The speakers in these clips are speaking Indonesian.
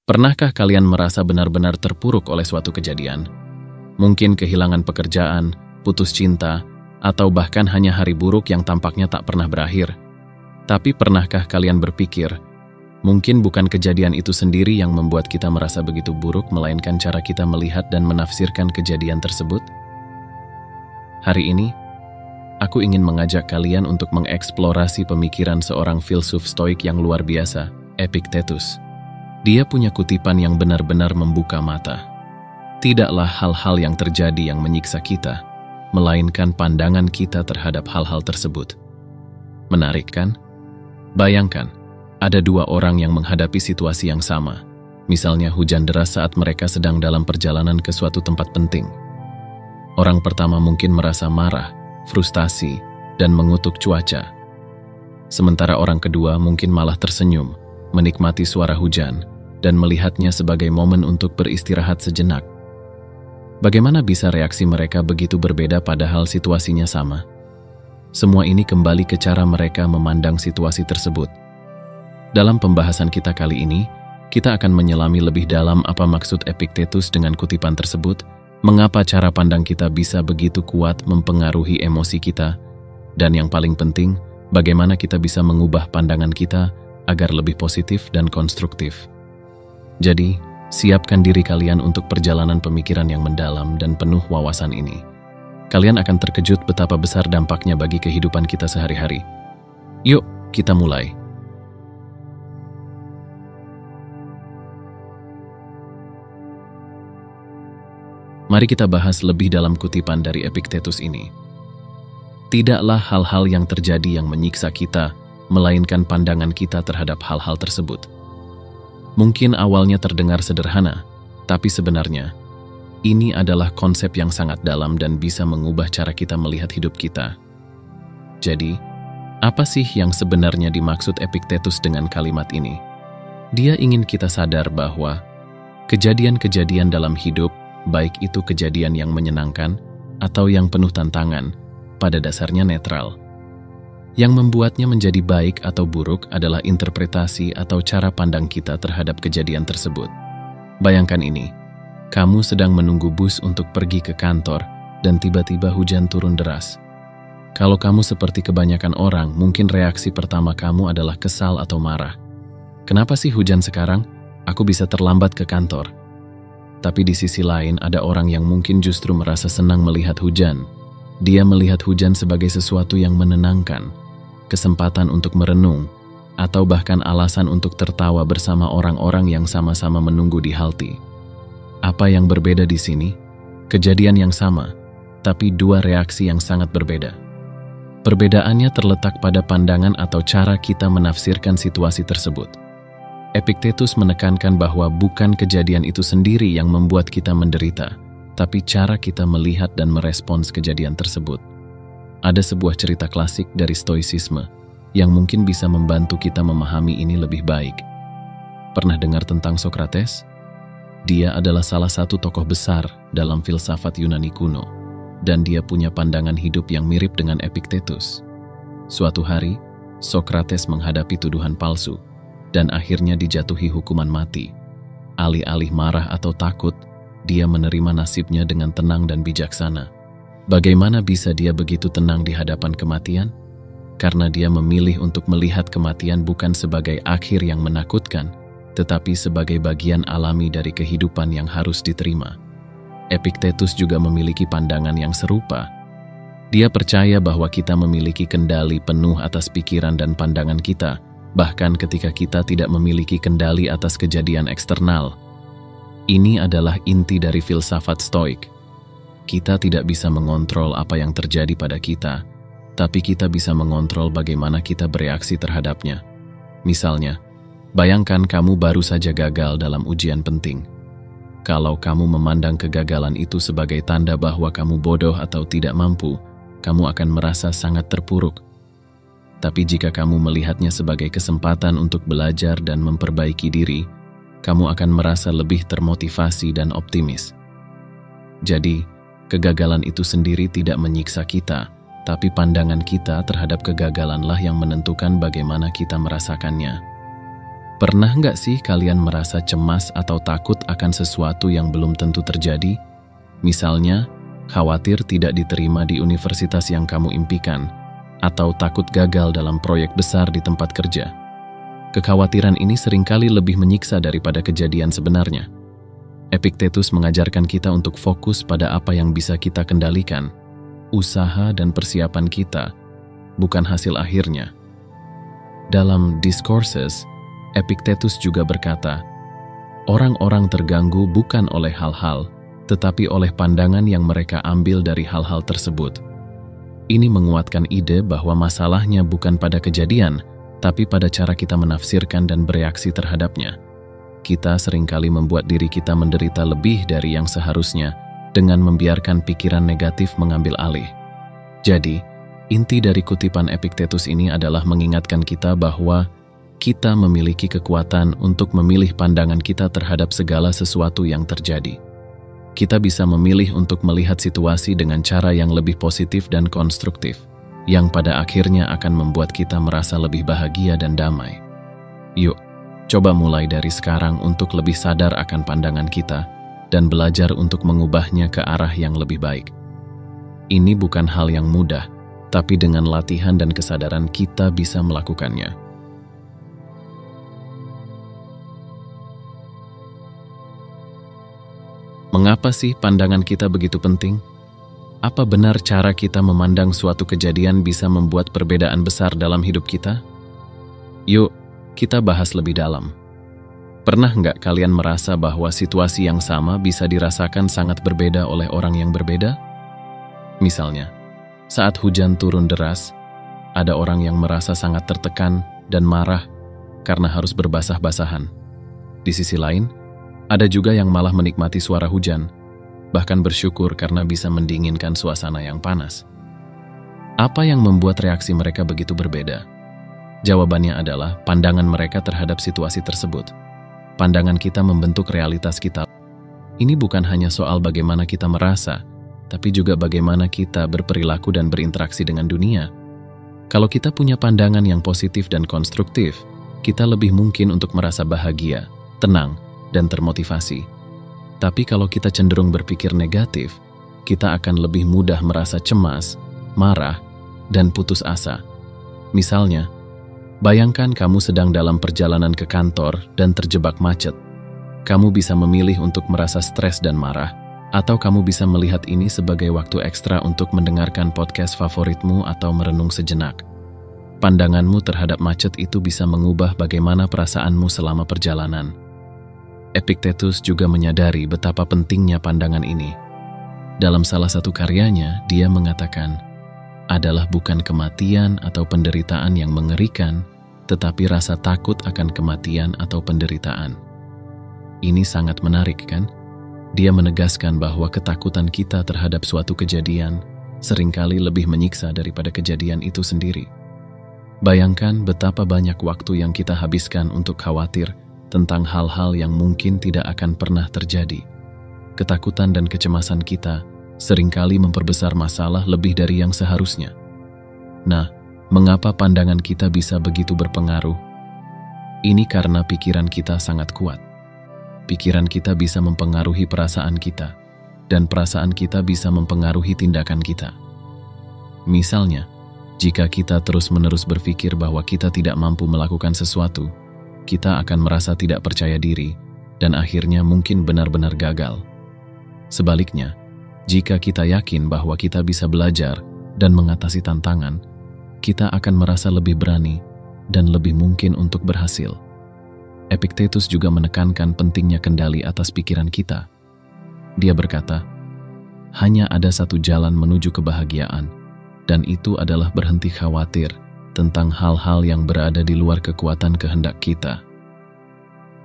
Pernahkah kalian merasa benar-benar terpuruk oleh suatu kejadian? Mungkin kehilangan pekerjaan, putus cinta, atau bahkan hanya hari buruk yang tampaknya tak pernah berakhir. Tapi pernahkah kalian berpikir, mungkin bukan kejadian itu sendiri yang membuat kita merasa begitu buruk, melainkan cara kita melihat dan menafsirkan kejadian tersebut? Hari ini, aku ingin mengajak kalian untuk mengeksplorasi pemikiran seorang filsuf stoik yang luar biasa, Epictetus. Dia punya kutipan yang benar-benar membuka mata. Tidaklah hal-hal yang terjadi yang menyiksa kita, melainkan pandangan kita terhadap hal-hal tersebut. Menarik kan? Bayangkan, ada dua orang yang menghadapi situasi yang sama. Misalnya hujan deras saat mereka sedang dalam perjalanan ke suatu tempat penting. Orang pertama mungkin merasa marah, frustasi, dan mengutuk cuaca. Sementara orang kedua mungkin malah tersenyum, menikmati suara hujan, dan melihatnya sebagai momen untuk beristirahat sejenak. Bagaimana bisa reaksi mereka begitu berbeda padahal situasinya sama? Semua ini kembali ke cara mereka memandang situasi tersebut. Dalam pembahasan kita kali ini, kita akan menyelami lebih dalam apa maksud Epictetus dengan kutipan tersebut, mengapa cara pandang kita bisa begitu kuat mempengaruhi emosi kita, dan yang paling penting, bagaimana kita bisa mengubah pandangan kita agar lebih positif dan konstruktif. Jadi, siapkan diri kalian untuk perjalanan pemikiran yang mendalam dan penuh wawasan ini. Kalian akan terkejut betapa besar dampaknya bagi kehidupan kita sehari-hari. Yuk, kita mulai. Mari kita bahas lebih dalam kutipan dari Epictetus ini. Tidaklah hal-hal yang terjadi yang menyiksa kita, melainkan pandangan kita terhadap hal-hal tersebut. Mungkin awalnya terdengar sederhana, tapi sebenarnya, ini adalah konsep yang sangat dalam dan bisa mengubah cara kita melihat hidup kita. Jadi, apa sih yang sebenarnya dimaksud Epictetus dengan kalimat ini? Dia ingin kita sadar bahwa kejadian-kejadian dalam hidup, baik itu kejadian yang menyenangkan atau yang penuh tantangan, pada dasarnya netral. Yang membuatnya menjadi baik atau buruk adalah interpretasi atau cara pandang kita terhadap kejadian tersebut. Bayangkan ini, kamu sedang menunggu bus untuk pergi ke kantor dan tiba-tiba hujan turun deras. Kalau kamu seperti kebanyakan orang, mungkin reaksi pertama kamu adalah kesal atau marah. Kenapa sih hujan sekarang? Aku bisa terlambat ke kantor. Tapi di sisi lain ada orang yang mungkin justru merasa senang melihat hujan. Dia melihat hujan sebagai sesuatu yang menenangkan, kesempatan untuk merenung, atau bahkan alasan untuk tertawa bersama orang-orang yang sama-sama menunggu di halte. Apa yang berbeda di sini? Kejadian yang sama, tapi dua reaksi yang sangat berbeda. Perbedaannya terletak pada pandangan atau cara kita menafsirkan situasi tersebut. Epictetus menekankan bahwa bukan kejadian itu sendiri yang membuat kita menderita, tapi cara kita melihat dan merespons kejadian tersebut. Ada sebuah cerita klasik dari Stoicisme yang mungkin bisa membantu kita memahami ini lebih baik. Pernah dengar tentang Socrates? Dia adalah salah satu tokoh besar dalam filsafat Yunani kuno, dan dia punya pandangan hidup yang mirip dengan Epictetus. Suatu hari, Socrates menghadapi tuduhan palsu, dan akhirnya dijatuhi hukuman mati. Alih-alih marah atau takut, dia menerima nasibnya dengan tenang dan bijaksana. Bagaimana bisa dia begitu tenang di hadapan kematian? Karena dia memilih untuk melihat kematian bukan sebagai akhir yang menakutkan, tetapi sebagai bagian alami dari kehidupan yang harus diterima. Epictetus juga memiliki pandangan yang serupa. Dia percaya bahwa kita memiliki kendali penuh atas pikiran dan pandangan kita, bahkan ketika kita tidak memiliki kendali atas kejadian eksternal. Ini adalah inti dari filsafat Stoik. Kita tidak bisa mengontrol apa yang terjadi pada kita, tapi kita bisa mengontrol bagaimana kita bereaksi terhadapnya. Misalnya, bayangkan kamu baru saja gagal dalam ujian penting. Kalau kamu memandang kegagalan itu sebagai tanda bahwa kamu bodoh atau tidak mampu, kamu akan merasa sangat terpuruk. Tapi jika kamu melihatnya sebagai kesempatan untuk belajar dan memperbaiki diri, kamu akan merasa lebih termotivasi dan optimis. Jadi, kegagalan itu sendiri tidak menyiksa kita, tapi pandangan kita terhadap kegagalanlah yang menentukan bagaimana kita merasakannya. Pernah nggak sih kalian merasa cemas atau takut akan sesuatu yang belum tentu terjadi? Misalnya, khawatir tidak diterima di universitas yang kamu impikan, atau takut gagal dalam proyek besar di tempat kerja. Kekhawatiran ini seringkali lebih menyiksa daripada kejadian sebenarnya. Epictetus mengajarkan kita untuk fokus pada apa yang bisa kita kendalikan, usaha dan persiapan kita, bukan hasil akhirnya. Dalam Discourses, Epictetus juga berkata, orang-orang terganggu bukan oleh hal-hal, tetapi oleh pandangan yang mereka ambil dari hal-hal tersebut. Ini menguatkan ide bahwa masalahnya bukan pada kejadian, tapi pada cara kita menafsirkan dan bereaksi terhadapnya. Kita seringkali membuat diri kita menderita lebih dari yang seharusnya dengan membiarkan pikiran negatif mengambil alih. Jadi, inti dari kutipan Epictetus ini adalah mengingatkan kita bahwa kita memiliki kekuatan untuk memilih pandangan kita terhadap segala sesuatu yang terjadi. Kita bisa memilih untuk melihat situasi dengan cara yang lebih positif dan konstruktif, yang pada akhirnya akan membuat kita merasa lebih bahagia dan damai. Yuk, coba mulai dari sekarang untuk lebih sadar akan pandangan kita dan belajar untuk mengubahnya ke arah yang lebih baik. Ini bukan hal yang mudah, tapi dengan latihan dan kesadaran kita bisa melakukannya. Mengapa sih pandangan kita begitu penting? Apa benar cara kita memandang suatu kejadian bisa membuat perbedaan besar dalam hidup kita? Yuk, kita bahas lebih dalam. Pernah nggak kalian merasa bahwa situasi yang sama bisa dirasakan sangat berbeda oleh orang yang berbeda? Misalnya, saat hujan turun deras, ada orang yang merasa sangat tertekan dan marah karena harus berbasah-basahan. Di sisi lain, ada juga yang malah menikmati suara hujan, bahkan bersyukur karena bisa mendinginkan suasana yang panas. Apa yang membuat reaksi mereka begitu berbeda? Jawabannya adalah pandangan mereka terhadap situasi tersebut. Pandangan kita membentuk realitas kita. Ini bukan hanya soal bagaimana kita merasa, tapi juga bagaimana kita berperilaku dan berinteraksi dengan dunia. Kalau kita punya pandangan yang positif dan konstruktif, kita lebih mungkin untuk merasa bahagia, tenang, dan termotivasi. Tapi kalau kita cenderung berpikir negatif, kita akan lebih mudah merasa cemas, marah, dan putus asa. Misalnya, bayangkan kamu sedang dalam perjalanan ke kantor dan terjebak macet. Kamu bisa memilih untuk merasa stres dan marah, atau kamu bisa melihat ini sebagai waktu ekstra untuk mendengarkan podcast favoritmu atau merenung sejenak. Pandanganmu terhadap macet itu bisa mengubah bagaimana perasaanmu selama perjalanan. Epictetus juga menyadari betapa pentingnya pandangan ini. Dalam salah satu karyanya, dia mengatakan, adalah bukan kematian atau penderitaan yang mengerikan, tetapi rasa takut akan kematian atau penderitaan. Ini sangat menarik, kan? Dia menegaskan bahwa ketakutan kita terhadap suatu kejadian seringkali lebih menyiksa daripada kejadian itu sendiri. Bayangkan betapa banyak waktu yang kita habiskan untuk khawatir tentang hal-hal yang mungkin tidak akan pernah terjadi. Ketakutan dan kecemasan kita seringkali memperbesar masalah lebih dari yang seharusnya. Nah, mengapa pandangan kita bisa begitu berpengaruh? Ini karena pikiran kita sangat kuat. Pikiran kita bisa mempengaruhi perasaan kita, dan perasaan kita bisa mempengaruhi tindakan kita. Misalnya, jika kita terus-menerus berpikir bahwa kita tidak mampu melakukan sesuatu, kita akan merasa tidak percaya diri, dan akhirnya mungkin benar-benar gagal. Sebaliknya, jika kita yakin bahwa kita bisa belajar dan mengatasi tantangan, kita akan merasa lebih berani dan lebih mungkin untuk berhasil. Epictetus juga menekankan pentingnya kendali atas pikiran kita. Dia berkata, hanya ada satu jalan menuju kebahagiaan, dan itu adalah berhenti khawatir tentang hal-hal yang berada di luar kekuatan kehendak kita.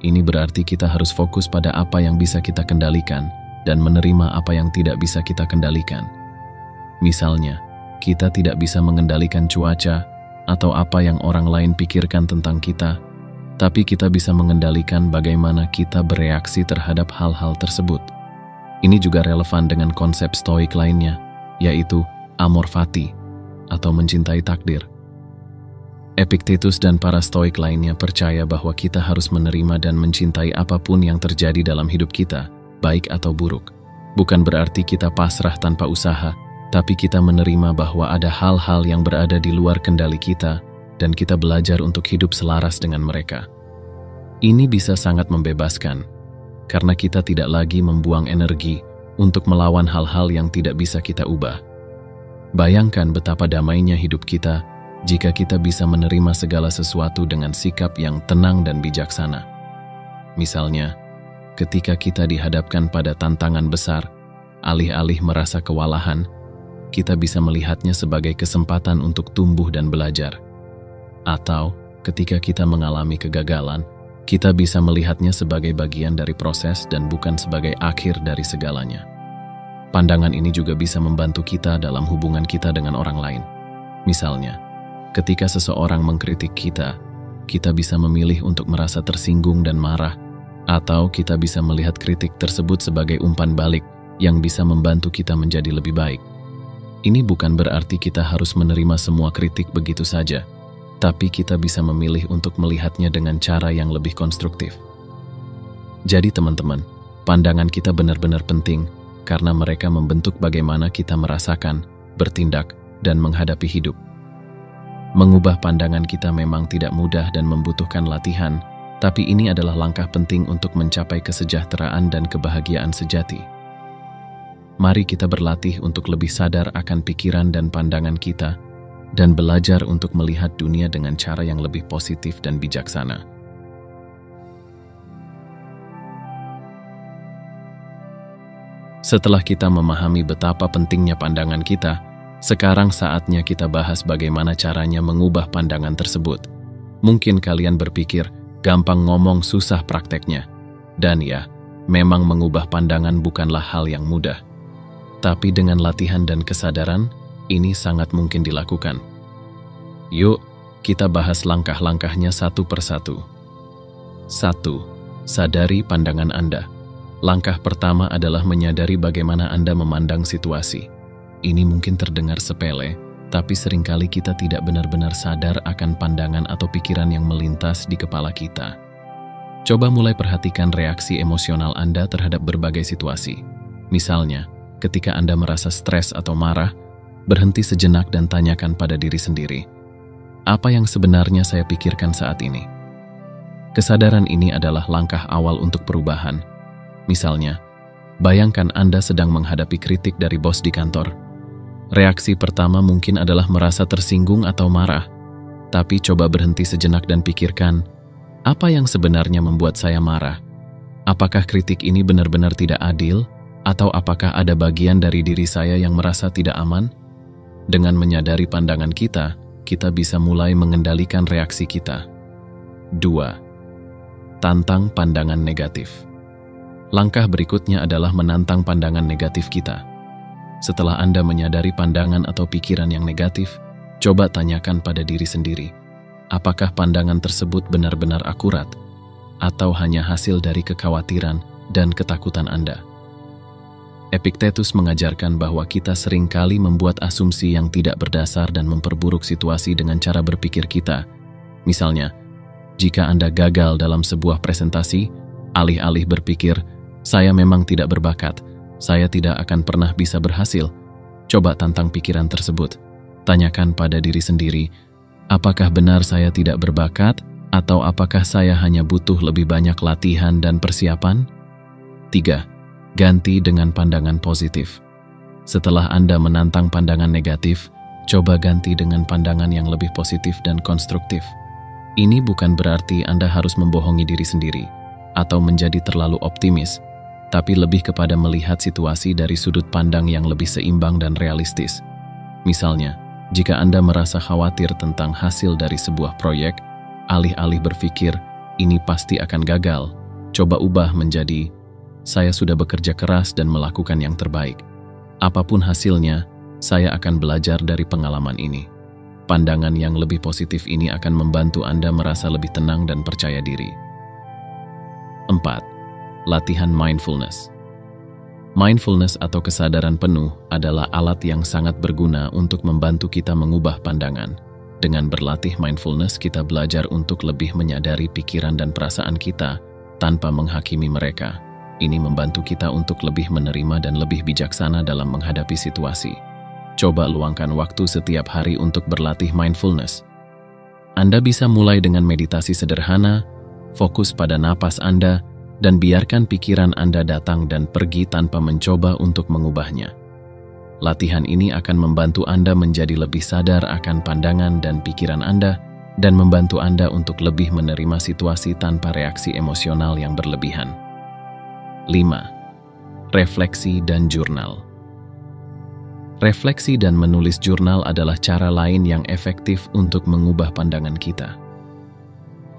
Ini berarti kita harus fokus pada apa yang bisa kita kendalikan dan menerima apa yang tidak bisa kita kendalikan. Misalnya, kita tidak bisa mengendalikan cuaca atau apa yang orang lain pikirkan tentang kita, tapi kita bisa mengendalikan bagaimana kita bereaksi terhadap hal-hal tersebut. Ini juga relevan dengan konsep stoik lainnya, yaitu amor fati atau mencintai takdir. Epictetus dan para Stoik lainnya percaya bahwa kita harus menerima dan mencintai apapun yang terjadi dalam hidup kita, baik atau buruk. Bukan berarti kita pasrah tanpa usaha, tapi kita menerima bahwa ada hal-hal yang berada di luar kendali kita, dan kita belajar untuk hidup selaras dengan mereka. Ini bisa sangat membebaskan, karena kita tidak lagi membuang energi untuk melawan hal-hal yang tidak bisa kita ubah. Bayangkan betapa damainya hidup kita jika kita bisa menerima segala sesuatu dengan sikap yang tenang dan bijaksana. Misalnya, ketika kita dihadapkan pada tantangan besar, alih-alih merasa kewalahan, kita bisa melihatnya sebagai kesempatan untuk tumbuh dan belajar. Atau, ketika kita mengalami kegagalan, kita bisa melihatnya sebagai bagian dari proses dan bukan sebagai akhir dari segalanya. Pandangan ini juga bisa membantu kita dalam hubungan kita dengan orang lain. Misalnya, ketika seseorang mengkritik kita, kita bisa memilih untuk merasa tersinggung dan marah, atau kita bisa melihat kritik tersebut sebagai umpan balik yang bisa membantu kita menjadi lebih baik. Ini bukan berarti kita harus menerima semua kritik begitu saja, tapi kita bisa memilih untuk melihatnya dengan cara yang lebih konstruktif. Jadi teman-teman, pandangan kita benar-benar penting karena mereka membentuk bagaimana kita merasakan, bertindak, dan menghadapi hidup. Mengubah pandangan kita memang tidak mudah dan membutuhkan latihan, tapi ini adalah langkah penting untuk mencapai kesejahteraan dan kebahagiaan sejati. Mari kita berlatih untuk lebih sadar akan pikiran dan pandangan kita, dan belajar untuk melihat dunia dengan cara yang lebih positif dan bijaksana. Setelah kita memahami betapa pentingnya pandangan kita, sekarang saatnya kita bahas bagaimana caranya mengubah pandangan tersebut. Mungkin kalian berpikir, gampang ngomong susah prakteknya. Dan ya, memang mengubah pandangan bukanlah hal yang mudah. Tapi dengan latihan dan kesadaran, ini sangat mungkin dilakukan. Yuk, kita bahas langkah-langkahnya satu persatu. 1. Sadari pandangan Anda. Langkah pertama adalah menyadari bagaimana Anda memandang situasi. Ini mungkin terdengar sepele, tapi seringkali kita tidak benar-benar sadar akan pandangan atau pikiran yang melintas di kepala kita. Coba mulai perhatikan reaksi emosional Anda terhadap berbagai situasi. Misalnya, ketika Anda merasa stres atau marah, berhenti sejenak dan tanyakan pada diri sendiri, apa yang sebenarnya saya pikirkan saat ini? Kesadaran ini adalah langkah awal untuk perubahan. Misalnya, bayangkan Anda sedang menghadapi kritik dari bos di kantor. Reaksi pertama mungkin adalah merasa tersinggung atau marah, tapi coba berhenti sejenak dan pikirkan, apa yang sebenarnya membuat saya marah? Apakah kritik ini benar-benar tidak adil? Atau apakah ada bagian dari diri saya yang merasa tidak aman? Dengan menyadari pandangan kita, kita bisa mulai mengendalikan reaksi kita. 2. Tantang pandangan negatif. Langkah berikutnya adalah menantang pandangan negatif kita. Setelah Anda menyadari pandangan atau pikiran yang negatif, coba tanyakan pada diri sendiri, apakah pandangan tersebut benar-benar akurat, atau hanya hasil dari kekhawatiran dan ketakutan Anda. Epictetus mengajarkan bahwa kita seringkali membuat asumsi yang tidak berdasar dan memperburuk situasi dengan cara berpikir kita. Misalnya, jika Anda gagal dalam sebuah presentasi, alih-alih berpikir, saya memang tidak berbakat, saya tidak akan pernah bisa berhasil. Coba tantang pikiran tersebut. Tanyakan pada diri sendiri, apakah benar saya tidak berbakat, atau apakah saya hanya butuh lebih banyak latihan dan persiapan? 3. Ganti dengan pandangan positif. Setelah Anda menantang pandangan negatif, coba ganti dengan pandangan yang lebih positif dan konstruktif. Ini bukan berarti Anda harus membohongi diri sendiri, atau menjadi terlalu optimis, tapi lebih kepada melihat situasi dari sudut pandang yang lebih seimbang dan realistis. Misalnya, jika Anda merasa khawatir tentang hasil dari sebuah proyek, alih-alih berpikir, ini pasti akan gagal, coba ubah menjadi, saya sudah bekerja keras dan melakukan yang terbaik. Apapun hasilnya, saya akan belajar dari pengalaman ini. Pandangan yang lebih positif ini akan membantu Anda merasa lebih tenang dan percaya diri. 4. Latihan mindfulness. Mindfulness atau kesadaran penuh adalah alat yang sangat berguna untuk membantu kita mengubah pandangan. Dengan berlatih mindfulness, kita belajar untuk lebih menyadari pikiran dan perasaan kita tanpa menghakimi mereka. Ini membantu kita untuk lebih menerima dan lebih bijaksana dalam menghadapi situasi. Coba luangkan waktu setiap hari untuk berlatih mindfulness. Anda bisa mulai dengan meditasi sederhana, fokus pada napas Anda, dan biarkan pikiran Anda datang dan pergi tanpa mencoba untuk mengubahnya. Latihan ini akan membantu Anda menjadi lebih sadar akan pandangan dan pikiran Anda dan membantu Anda untuk lebih menerima situasi tanpa reaksi emosional yang berlebihan. 5. Refleksi dan jurnal. Refleksi dan menulis jurnal adalah cara lain yang efektif untuk mengubah pandangan kita.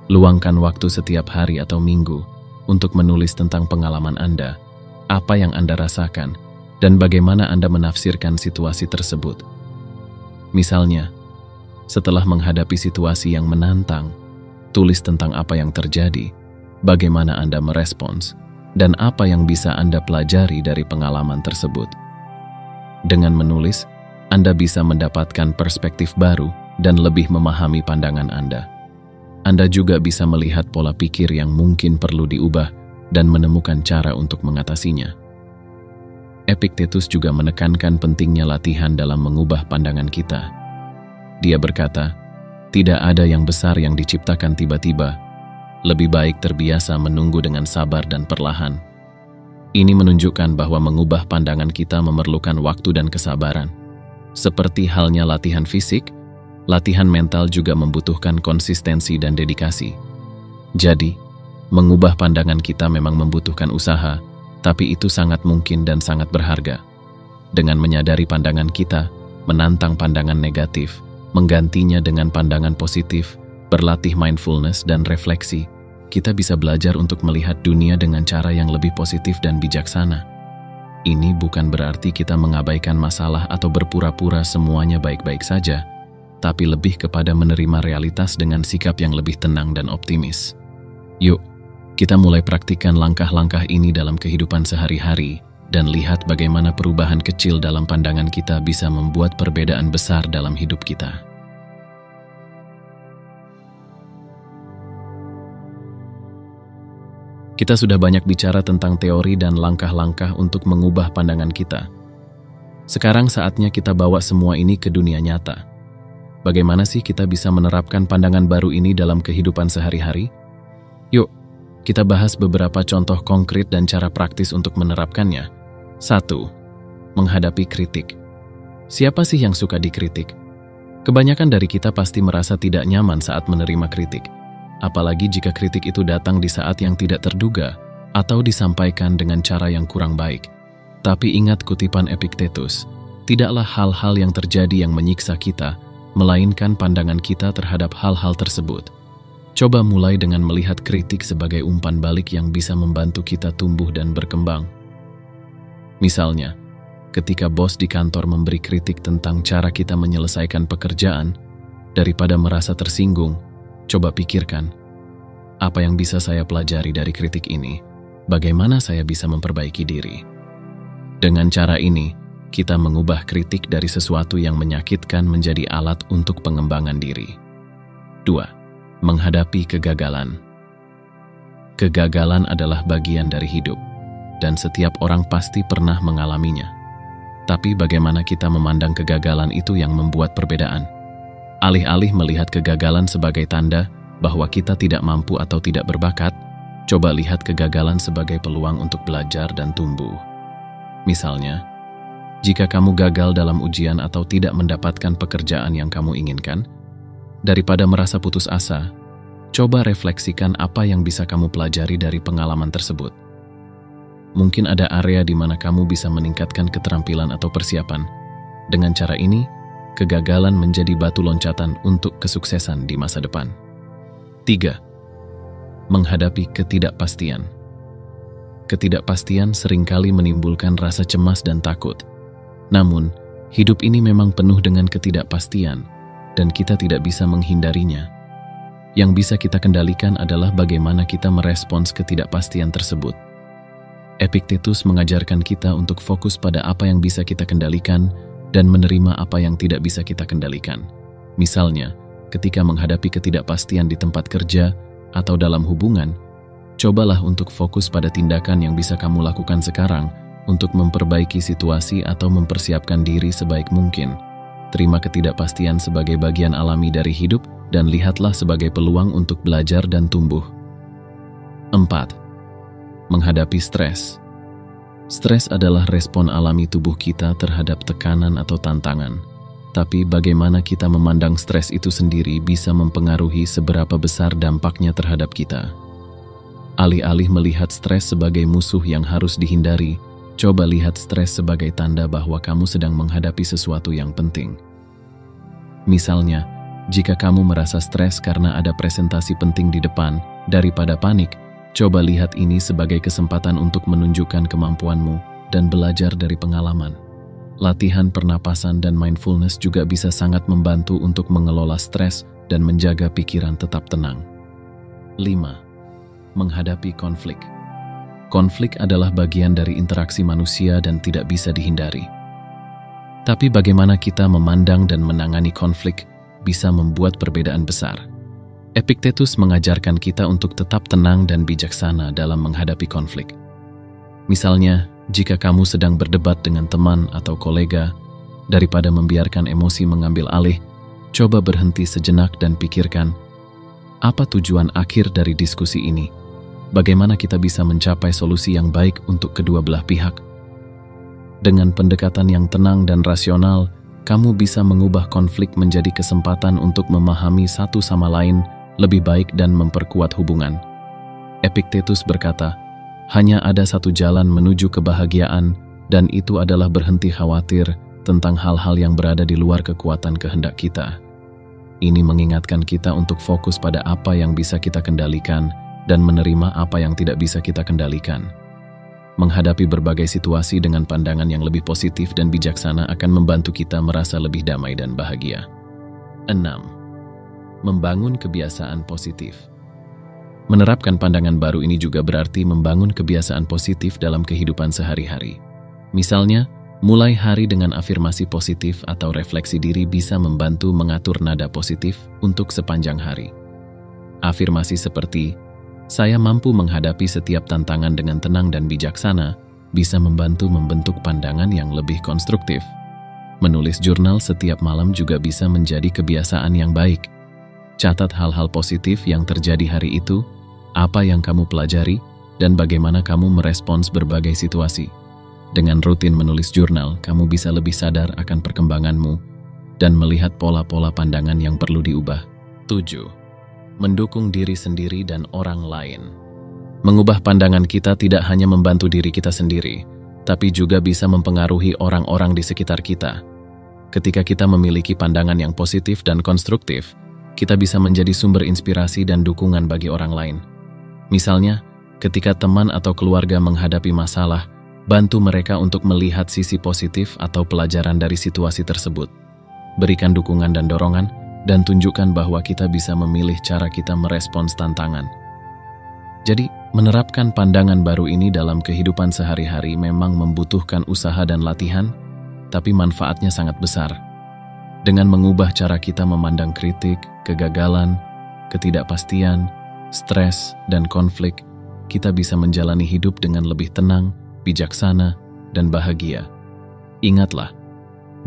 Luangkan waktu setiap hari atau minggu untuk menulis tentang pengalaman Anda, apa yang Anda rasakan, dan bagaimana Anda menafsirkan situasi tersebut. Misalnya, setelah menghadapi situasi yang menantang, tulis tentang apa yang terjadi, bagaimana Anda merespons, dan apa yang bisa Anda pelajari dari pengalaman tersebut. Dengan menulis, Anda bisa mendapatkan perspektif baru dan lebih memahami pandangan Anda. Anda juga bisa melihat pola pikir yang mungkin perlu diubah dan menemukan cara untuk mengatasinya. Epictetus juga menekankan pentingnya latihan dalam mengubah pandangan kita. Dia berkata, "Tidak ada yang besar yang diciptakan tiba-tiba. Lebih baik terbiasa menunggu dengan sabar dan perlahan." Ini menunjukkan bahwa mengubah pandangan kita memerlukan waktu dan kesabaran. Seperti halnya latihan fisik, latihan mental juga membutuhkan konsistensi dan dedikasi. Jadi, mengubah pandangan kita memang membutuhkan usaha, tapi itu sangat mungkin dan sangat berharga. Dengan menyadari pandangan kita, menantang pandangan negatif, menggantinya dengan pandangan positif, berlatih mindfulness dan refleksi, kita bisa belajar untuk melihat dunia dengan cara yang lebih positif dan bijaksana. Ini bukan berarti kita mengabaikan masalah atau berpura-pura semuanya baik-baik saja, tapi lebih kepada menerima realitas dengan sikap yang lebih tenang dan optimis. Yuk, kita mulai praktikkan langkah-langkah ini dalam kehidupan sehari-hari dan lihat bagaimana perubahan kecil dalam pandangan kita bisa membuat perbedaan besar dalam hidup kita. Kita sudah banyak bicara tentang teori dan langkah-langkah untuk mengubah pandangan kita. Sekarang saatnya kita bawa semua ini ke dunia nyata. Bagaimana sih kita bisa menerapkan pandangan baru ini dalam kehidupan sehari-hari? Yuk, kita bahas beberapa contoh konkret dan cara praktis untuk menerapkannya. 1. Menghadapi kritik. Siapa sih yang suka dikritik? Kebanyakan dari kita pasti merasa tidak nyaman saat menerima kritik. Apalagi jika kritik itu datang di saat yang tidak terduga atau disampaikan dengan cara yang kurang baik. Tapi ingat kutipan Epictetus, tidaklah hal-hal yang terjadi yang menyiksa kita, melainkan pandangan kita terhadap hal-hal tersebut. Coba mulai dengan melihat kritik sebagai umpan balik yang bisa membantu kita tumbuh dan berkembang. Misalnya, ketika bos di kantor memberi kritik tentang cara kita menyelesaikan pekerjaan, daripada merasa tersinggung, coba pikirkan, apa yang bisa saya pelajari dari kritik ini? Bagaimana saya bisa memperbaiki diri? Dengan cara ini, kita mengubah kritik dari sesuatu yang menyakitkan menjadi alat untuk pengembangan diri. 2. Menghadapi kegagalan. Kegagalan adalah bagian dari hidup, dan setiap orang pasti pernah mengalaminya. Tapi bagaimana kita memandang kegagalan itu yang membuat perbedaan? Alih-alih melihat kegagalan sebagai tanda bahwa kita tidak mampu atau tidak berbakat, coba lihat kegagalan sebagai peluang untuk belajar dan tumbuh. Misalnya, jika kamu gagal dalam ujian atau tidak mendapatkan pekerjaan yang kamu inginkan, daripada merasa putus asa, coba refleksikan apa yang bisa kamu pelajari dari pengalaman tersebut. Mungkin ada area di mana kamu bisa meningkatkan keterampilan atau persiapan. Dengan cara ini, kegagalan menjadi batu loncatan untuk kesuksesan di masa depan. 3. Menghadapi ketidakpastian. Ketidakpastian seringkali menimbulkan rasa cemas dan takut. Namun, hidup ini memang penuh dengan ketidakpastian, dan kita tidak bisa menghindarinya. Yang bisa kita kendalikan adalah bagaimana kita merespons ketidakpastian tersebut. Epictetus mengajarkan kita untuk fokus pada apa yang bisa kita kendalikan dan menerima apa yang tidak bisa kita kendalikan. Misalnya, ketika menghadapi ketidakpastian di tempat kerja atau dalam hubungan, cobalah untuk fokus pada tindakan yang bisa kamu lakukan sekarang untuk memperbaiki situasi atau mempersiapkan diri sebaik mungkin. Terima ketidakpastian sebagai bagian alami dari hidup dan lihatlah sebagai peluang untuk belajar dan tumbuh. 4. Menghadapi stres. Stres adalah respon alami tubuh kita terhadap tekanan atau tantangan. Tapi bagaimana kita memandang stres itu sendiri bisa mempengaruhi seberapa besar dampaknya terhadap kita. Alih-alih melihat stres sebagai musuh yang harus dihindari, coba lihat stres sebagai tanda bahwa kamu sedang menghadapi sesuatu yang penting. Misalnya, jika kamu merasa stres karena ada presentasi penting di depan, daripada panik, coba lihat ini sebagai kesempatan untuk menunjukkan kemampuanmu dan belajar dari pengalaman. Latihan pernapasan dan mindfulness juga bisa sangat membantu untuk mengelola stres dan menjaga pikiran tetap tenang. 5. Menghadapi konflik. Konflik adalah bagian dari interaksi manusia dan tidak bisa dihindari. Tapi bagaimana kita memandang dan menangani konflik bisa membuat perbedaan besar. Epictetus mengajarkan kita untuk tetap tenang dan bijaksana dalam menghadapi konflik. Misalnya, jika kamu sedang berdebat dengan teman atau kolega, daripada membiarkan emosi mengambil alih, coba berhenti sejenak dan pikirkan, apa tujuan akhir dari diskusi ini? Bagaimana kita bisa mencapai solusi yang baik untuk kedua belah pihak? Dengan pendekatan yang tenang dan rasional, kamu bisa mengubah konflik menjadi kesempatan untuk memahami satu sama lain lebih baik dan memperkuat hubungan. Epictetus berkata, hanya ada satu jalan menuju kebahagiaan, dan itu adalah berhenti khawatir tentang hal-hal yang berada di luar kekuatan kehendak kita. Ini mengingatkan kita untuk fokus pada apa yang bisa kita kendalikan dan menerima apa yang tidak bisa kita kendalikan. Menghadapi berbagai situasi dengan pandangan yang lebih positif dan bijaksana akan membantu kita merasa lebih damai dan bahagia. 6. Membangun kebiasaan positif. Menerapkan pandangan baru ini juga berarti membangun kebiasaan positif dalam kehidupan sehari-hari. Misalnya, mulai hari dengan afirmasi positif atau refleksi diri bisa membantu mengatur nada positif untuk sepanjang hari. Afirmasi seperti, saya mampu menghadapi setiap tantangan dengan tenang dan bijaksana, bisa membantu membentuk pandangan yang lebih konstruktif. Menulis jurnal setiap malam juga bisa menjadi kebiasaan yang baik. Catat hal-hal positif yang terjadi hari itu, apa yang kamu pelajari, dan bagaimana kamu merespons berbagai situasi. Dengan rutin menulis jurnal, kamu bisa lebih sadar akan perkembanganmu dan melihat pola-pola pandangan yang perlu diubah. 7. Mendukung diri sendiri dan orang lain. Mengubah pandangan kita tidak hanya membantu diri kita sendiri, tapi juga bisa mempengaruhi orang-orang di sekitar kita. Ketika kita memiliki pandangan yang positif dan konstruktif, kita bisa menjadi sumber inspirasi dan dukungan bagi orang lain. Misalnya, ketika teman atau keluarga menghadapi masalah, bantu mereka untuk melihat sisi positif atau pelajaran dari situasi tersebut. Berikan dukungan dan dorongan, dan tunjukkan bahwa kita bisa memilih cara kita merespons tantangan. Jadi, menerapkan pandangan baru ini dalam kehidupan sehari-hari memang membutuhkan usaha dan latihan, tapi manfaatnya sangat besar. Dengan mengubah cara kita memandang kritik, kegagalan, ketidakpastian, stres, dan konflik, kita bisa menjalani hidup dengan lebih tenang, bijaksana, dan bahagia. Ingatlah,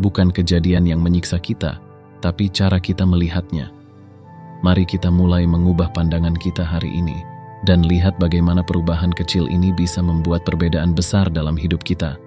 bukan kejadian yang menyiksa kita, tapi cara kita melihatnya. Mari kita mulai mengubah pandangan kita hari ini, dan lihat bagaimana perubahan kecil ini bisa membuat perbedaan besar dalam hidup kita.